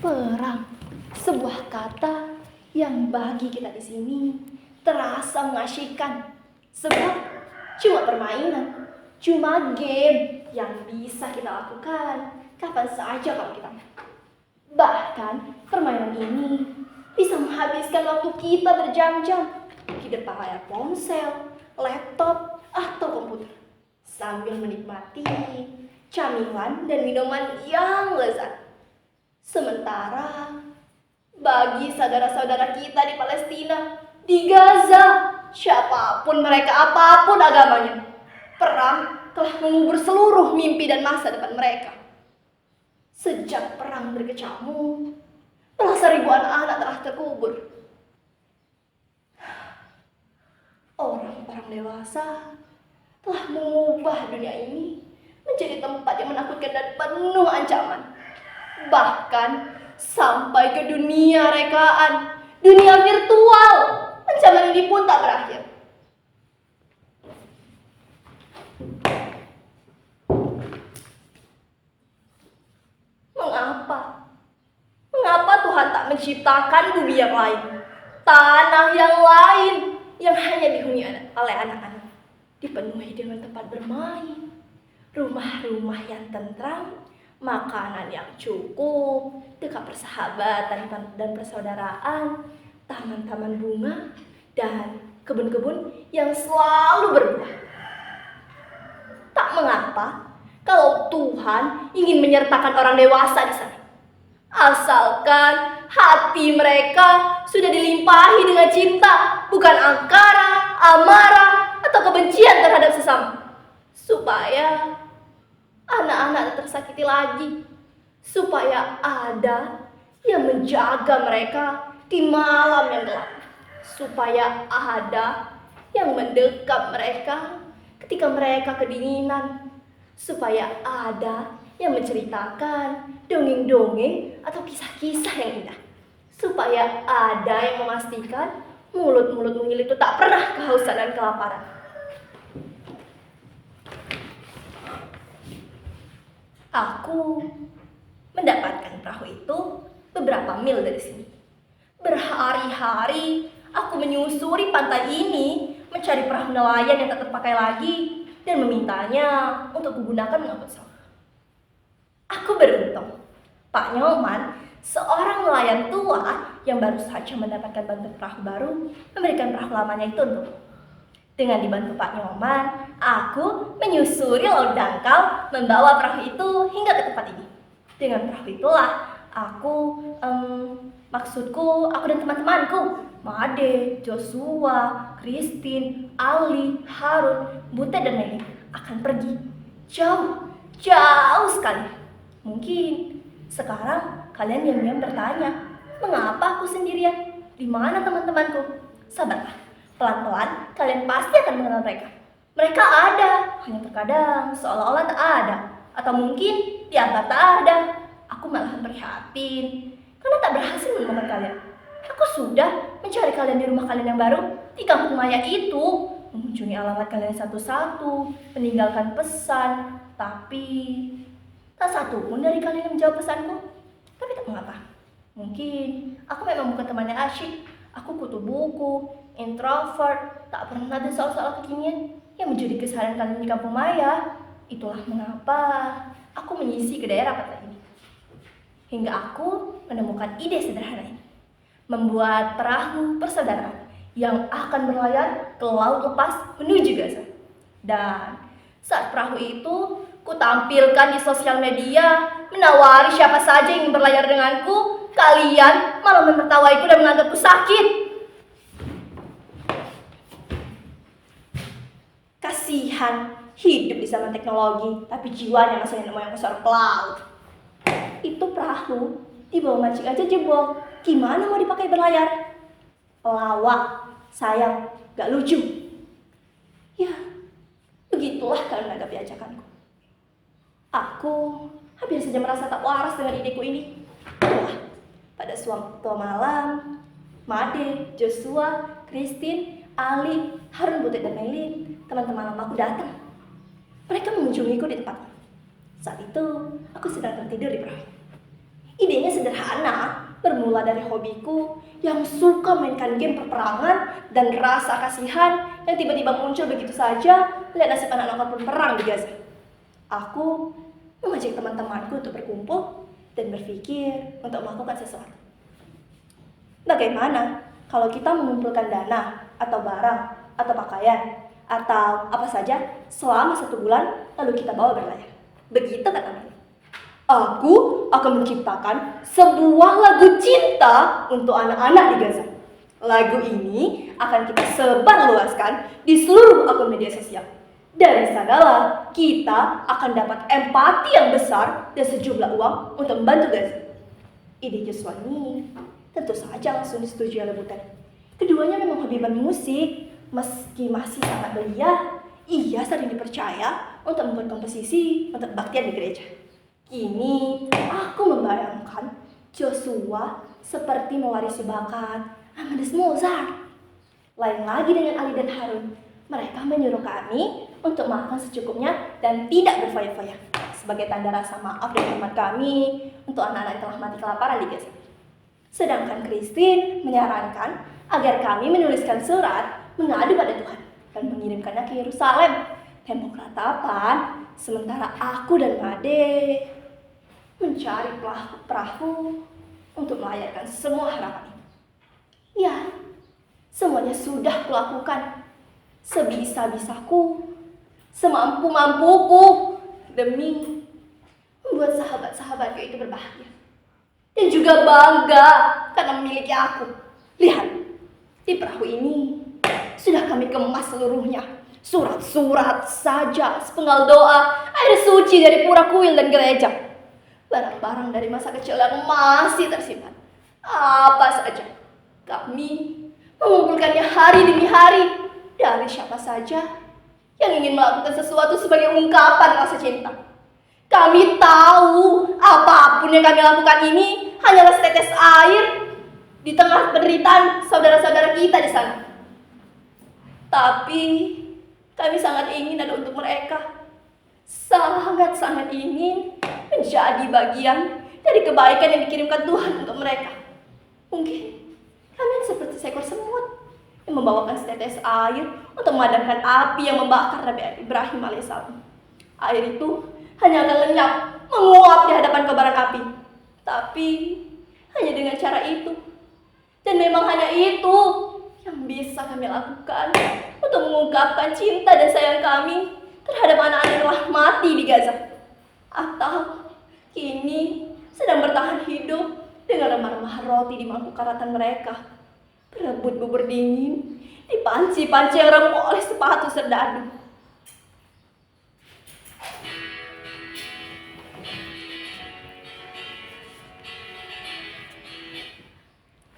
Perang, sebuah kata yang bagi kita di sini terasa mengasyikkan. Sebab cuma permainan, cuma game yang bisa kita lakukan kapan saja kalau kita mau. Bahkan permainan ini bisa menghabiskan waktu kita berjam-jam di depan layar ponsel, laptop, atau komputer sambil menikmati camilan dan minuman yang lezat. Sementara bagi saudara-saudara kita di Palestina, di Gaza, siapapun mereka, apapun agamanya, perang telah mengubur seluruh mimpi dan masa depan mereka. Sejak perang berkecamuk, belasan ribuan anak telah terkubur. Orang-orang dewasa telah mengubah dunia ini menjadi tempat yang menakutkan dan penuh ancaman. Bahkan sampai ke dunia rekaan, dunia virtual. Ancaman ini pun tak berakhir. Mengapa Tuhan tak menciptakan bumi yang lain, tanah yang lain yang hanya dihuni oleh anak-anak, dipenuhi dengan tempat bermain, rumah-rumah yang tentram, makanan yang cukup, dekat persahabatan dan persaudaraan, taman-taman bunga, dan kebun-kebun yang selalu berbuah. Tak mengapa kalau Tuhan ingin menyertakan orang dewasa di sana. Asalkan hati mereka sudah dilimpahi dengan cinta, bukan angkara, amarah, atau kebencian terhadap sesama. Supaya anak-anak tersakiti lagi, supaya ada yang menjaga mereka di malam yang gelap, supaya ada yang mendekap mereka ketika mereka kedinginan, supaya ada yang menceritakan dongeng-dongeng atau kisah-kisah yang indah, supaya ada yang memastikan mulut-mulut mungil itu tak pernah kehausan dan kelaparan. Aku mendapatkan perahu itu beberapa mil dari sini. Berhari-hari aku menyusuri pantai ini mencari perahu nelayan yang tak terpakai lagi dan memintanya untuk kugunakan mengangkut sawah. Aku beruntung, Pak Nyoman, seorang nelayan tua yang baru saja mendapatkan bantuan perahu baru, memberikan perahu lamanya itu untukku. Dengan dibantu Pak Nyoman, aku menyusuri laut dangkal, membawa perahu itu hingga ke tempat ini. Dengan perahu itulah aku dan teman-temanku, Made, Joshua, Christine, Ali, Harun, Butet, dan Meli akan pergi jauh sekali. Mungkin sekarang kalian diam-diam bertanya, mengapa aku sendirian? Di mana teman-temanku? Sabarlah, pelan-pelan kalian pasti akan mengenal mereka. Mereka ada, hanya terkadang seolah-olah tak ada, atau mungkin dianggap tak ada. Aku malahan prihatin karena tak berhasil menemukan kalian. Aku sudah mencari kalian di rumah kalian yang baru, di kampung maya itu, mengunjungi alamat kalian satu-satu, meninggalkan pesan, tapi tak satu pun dari kalian yang menjawab pesanku. Tapi tak mengapa. Mungkin aku memang bukan teman yang asyik. Aku kutu buku, introvert, tak pernah ada soal-soal kekinian yang menjadi keseharian kalian di kampung maya. Itulah mengapa aku menyisi ke daerah pantai ini. Hingga aku menemukan ide sederhana ini. Membuat perahu persaudaraan yang akan berlayar ke laut lepas menuju Gaza. Dan saat perahu itu kutampilkan di sosial media, menawari siapa saja yang ingin berlayar denganku, kalian malah menertawaiku dan menganggapku sakit. Kasihan, hidup di zaman teknologi, tapi jiwanya masih nenek moyang besar pelaut. Itu perahu, dibawa mancing aja jebol. Gimana mau dipakai berlayar? Pelawak, sayang, gak lucu. Ya, begitulah kalian menanggapi ajakanku. Aku hampir saja merasa tak waras dengan ideku ini. Wah, pada suatu malam, Made, Joshua, Christine, Ali, Harun, Butet, dan Melin, teman-teman lamaku datang. Mereka mengunjungiku di tempat. Saat itu, aku sedang tertidur di perahu. Idenya sederhana. sederhana, bermula dari hobiku yang suka mainkan game peperangan dan rasa kasihan yang tiba-tiba muncul begitu saja melihat nasib anak-anak korban perang di Gaza. Aku mengajak teman-temanku untuk berkumpul dan berpikir untuk melakukan sesuatu. Bagaimana kalau kita mengumpulkan dana atau barang atau pakaian atau apa saja selama 1 bulan lalu kita bawa berlayar? Begitu kata mereka. Aku akan menciptakan sebuah lagu cinta untuk anak-anak di Gaza. Lagu ini akan kita sebarluaskan di seluruh akun media sosial. Dari sanalah kita akan dapat empati yang besar dan sejumlah uang untuk membantu Gaza. Ide Joshua ini tentu saja langsung disetujui oleh Butet. Keduanya memang hobi bermusik. Meski masih sangat belia, ia sering dipercaya untuk membuat komposisi untuk kebaktian di gereja. Kini aku membayangkan Joshua seperti mewarisi bakat Amadeus Mozart. Lain lagi dengan Ali dan Harun, mereka menyuruh kami untuk makan secukupnya dan tidak berfoya-foya sebagai tanda rasa maaf dan hormat kami untuk anak-anak yang telah mati kelaparan di Gaza. Sedangkan Christine menyarankan agar kami menuliskan surat mengadu pada Tuhan dan mengirimkannya ke Yerusalem, tembok ratapan, sementara aku dan Made mencari perahu untuk melayarkan semua harapan ini. Ya, semuanya sudah kulakukan sebisa-bisaku, semampu-mampuku demi membuat sahabat-sahabatku itu berbahagia dan juga bangga karena memiliki aku. Lihat, di perahu ini sudah kami kemas seluruhnya. Surat-surat saja, sepenggal doa, air suci dari pura kuil dan gereja, barang-barang dari masa kecil yang masih tersimpan. Apa saja, kami mengumpulkannya hari demi hari dari siapa saja yang ingin melakukan sesuatu sebagai ungkapan rasa cinta. Kami tahu apapun yang kami lakukan ini hanyalah setetes air di tengah penderitaan saudara-saudara kita di sana. Tapi kami sangat ingin ada untuk mereka. Sangat-sangat ingin menjadi bagian dari kebaikan yang dikirimkan Tuhan untuk mereka. Mungkin kalian seperti seekor semut yang membawakan setetes air untuk memadamkan api yang membakar Nabi Ibrahim alaihissalam. Air itu hanya akan lenyap, menguap di hadapan kobaran api. Tapi hanya dengan cara itu. Dan memang hanya itu yang bisa kami lakukan untuk mengungkapkan cinta dan sayang kami terhadap anak-anak yang telah mati di Gaza. Atau kini sedang bertahan hidup dengan remah-remah roti di mangkuk karatan mereka, berebut bubur dingin di panci-panci yang remuk oleh sepatu serdadu.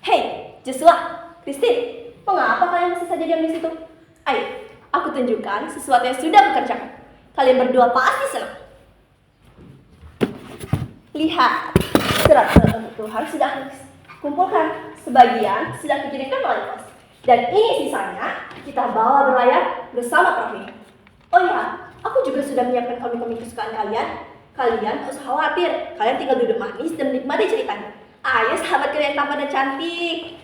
Hei, Joshua, Christine, mengapa kalian masih saja diam di situ? Ayo, aku tunjukkan sesuatu yang sudah kukerjakan. Kalian berdua pasti senang. Lihat, surat-surat untuk Tuhan sudah kumpulkan. Sebagian sudah dikirimkan oleh pos. Dan ini sisanya kita bawa berlayar bersama perahu ini. Oh ya, aku juga sudah menyiapkan komik-komik kesukaan kalian. Kalian tak usah khawatir. Kalian tinggal duduk manis dan menikmati ceritanya. Ayo sahabat kalian tampan dan cantik.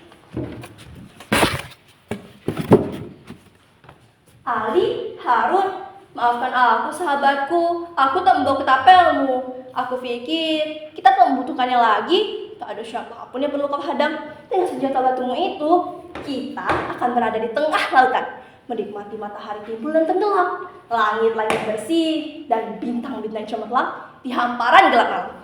Ali, Harun, maafkan aku sahabatku. Aku tak membawa ketapelmu. Aku pikir kita tak membutuhkannya lagi. Tak ada siapapun yang perlu kau hadang. Dengan senjata batumu itu, kita akan berada di tengah lautan, menikmati matahari timbul dan tenggelam, langit-langit bersih, dan bintang-bintang cemerlang di hamparan gelap malam.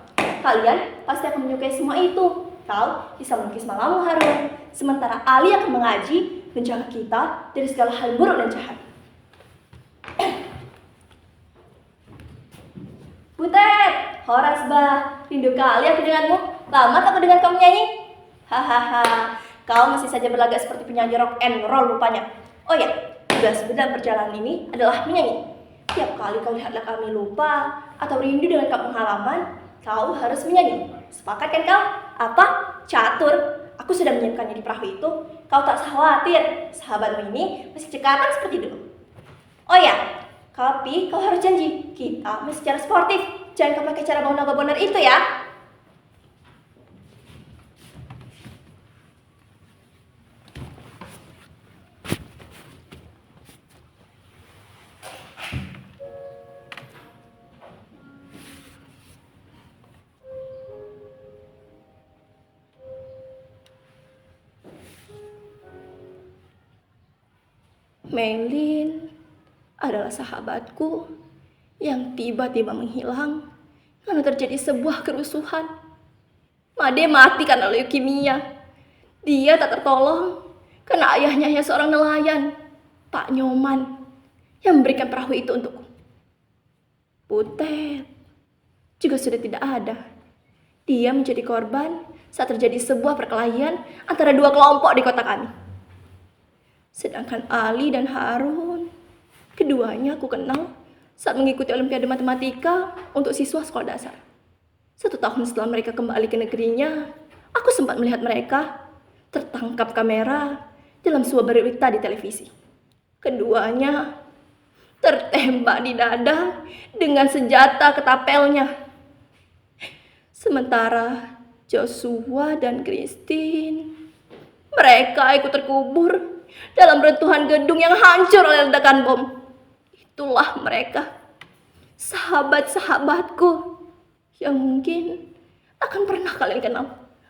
Kalian pasti akan menyukai semua itu. Kau bisa melukis malammu, Harun. Sementara Ali akan mengaji, menjaga kita dari segala hal buruk dan jahat. Butet, Horas bah, rindu kali aku denganmu. Lama tak dengar kamu nyanyi. Hahaha, kau masih saja berlagak seperti penyanyi rock and roll rupanya. Oh ya, tugas dalam perjalanan ini adalah menyanyi. Tiap kali kau lihatlah kami lupa atau rindu dengan kampung halaman, kau harus menyanyi. Sepakat kan kau? Apa? Catur. Aku sudah menyiapkannya di perahu itu. Kau tak usah khawatir, sahabatmu ini masih cekatan seperti dulu. Oh ya, tapi kau harus janji, kita masih secara sportif. Jangan kau pakai cara bonar-bonar itu ya. Melin adalah sahabatku yang tiba-tiba menghilang karena terjadi sebuah kerusuhan. Made mati karena leukemia. Dia tak tertolong karena ayahnya hanya seorang nelayan, Pak Nyoman, yang memberikan perahu itu untukku. Butet juga sudah tidak ada. Dia menjadi korban saat terjadi sebuah perkelahian antara dua kelompok di kota kami. Sedangkan Ali dan Harun, keduanya aku kenal saat mengikuti Olimpiade Matematika untuk siswa sekolah dasar. 1 tahun setelah mereka kembali ke negerinya, aku sempat melihat mereka tertangkap kamera dalam sebuah berita di televisi. Keduanya tertembak di dada dengan senjata ketapelnya. Sementara Joshua dan Christine, mereka ikut terkubur dalam runtuhan gedung yang hancur oleh ledakan bom. Itulah mereka, sahabat-sahabatku yang mungkin akan pernah kalian kenal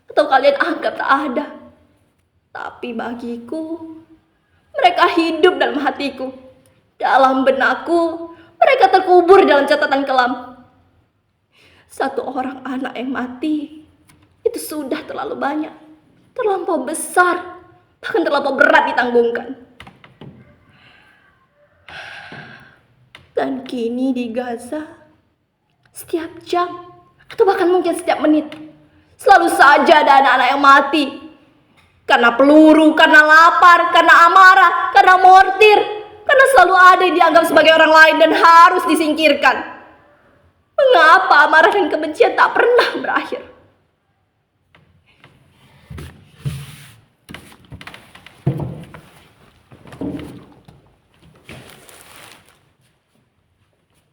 atau kalian anggap tak ada. Tapi bagiku, mereka hidup dalam hatiku. Dalam benakku, mereka terkubur dalam catatan kelam. 1 orang anak yang mati, itu sudah terlalu banyak, terlampau besar, bahkan terlampau berat ditanggungkan. Dan kini di Gaza, setiap jam, atau bahkan mungkin setiap menit, selalu saja ada anak-anak yang mati. Karena peluru, karena lapar, karena amarah, karena mortir, karena selalu ada yang dianggap sebagai orang lain dan harus disingkirkan. Mengapa amarah dan kebencian tak pernah berakhir?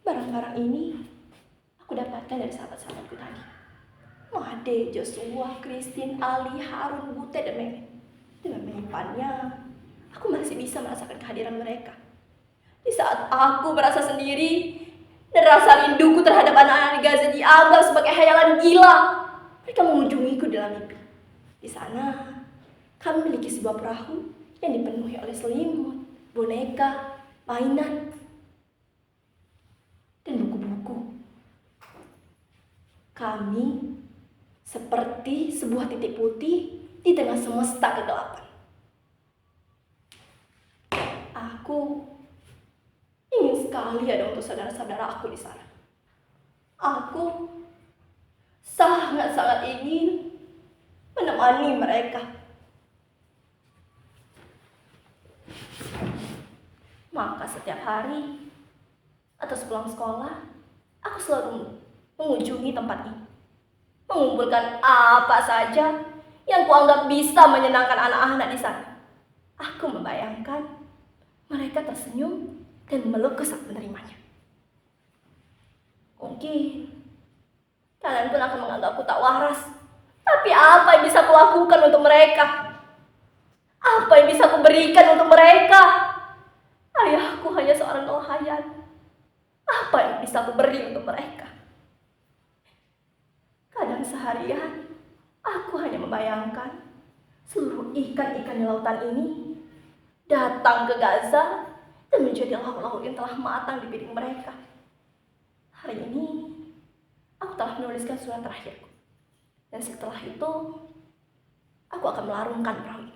Barang-barang ini aku dapatkan dari sahabat-sahabatku tadi. Made, Joshua, Christine, Ali, Harun, Butet, dan Melin. Dengan menyimpannya, aku masih bisa merasakan kehadiran mereka. Di saat aku merasa sendiri dan rasa rinduku terhadap anak-anak di Gaza dianggap sebagai khayalan gila, mereka mengunjungiku dalam mimpi. Di sana, kami memiliki sebuah perahu yang dipenuhi oleh selimut, boneka, mainan, dan buku-buku. Kami seperti sebuah titik putih di tengah semesta kegelapan. Aku ingin sekali ada untuk saudara-saudara aku di sana. Aku sangat-sangat ingin menemani mereka. Maka setiap hari atau sepulang sekolah, aku selalu mengunjungi tempat ini. Mengumpulkan apa saja yang kuanggap bisa menyenangkan anak-anak di sana. Aku membayangkan mereka tersenyum dan memelukku saat menerimanya. Mungkin kalian pun akan menganggapku tak waras. Tapi apa yang bisa kulakukan untuk mereka? Apa yang bisa kuberikan untuk mereka? Ayahku hanya seorang nelayan. Apa yang bisa kuberi untuk mereka? Kadang seharian, aku hanya membayangkan seluruh ikan-ikan di lautan ini datang ke Gaza dan menjadi lauk-lauk yang telah matang di piring mereka. Hari ini, aku telah menuliskan surat terakhirku. Dan setelah itu, aku akan melarungkan perahu ini.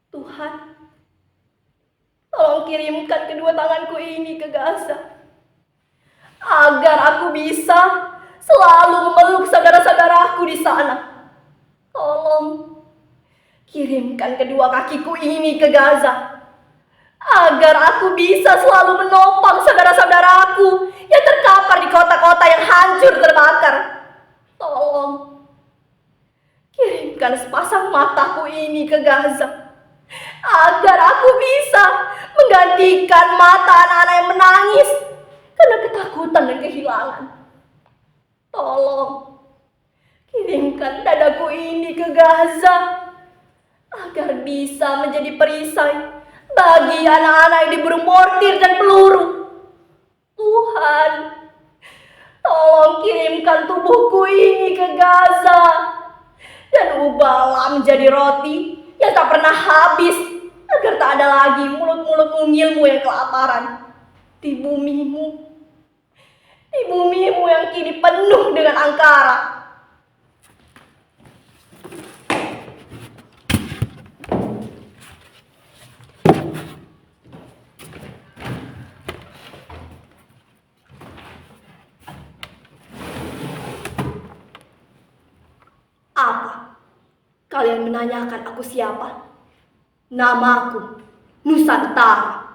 Tuhan, tolong kirimkan kedua tanganku ini ke Gaza, agar aku bisa selalu memeluk saudara-saudaraku di sana. Tolong kirimkan kedua kakiku ini ke Gaza, agar aku bisa selalu menopang saudara-saudaraku yang terkapar di kota-kota yang hancur terbakar. Tolong kirimkan sepasang mataku ini ke Gaza, agar aku bisa menggantikan mata anak-anak yang menangis karena ketakutan dan kehilangan. Tolong kirimkan dadaku ini ke Gaza, agar bisa menjadi perisai bagi anak-anak yang diburu mortir dan peluru. Tuhan, Tolong kirimkan tubuhku ini ke Gaza dan ubahlah menjadi roti yang tak pernah habis, agar tak ada lagi mulut-mulut mungilmu yang kelaparan di bumimu yang kini penuh dengan angkara. Apa? Kalian menanyakan aku siapa? Namaku Nusantara.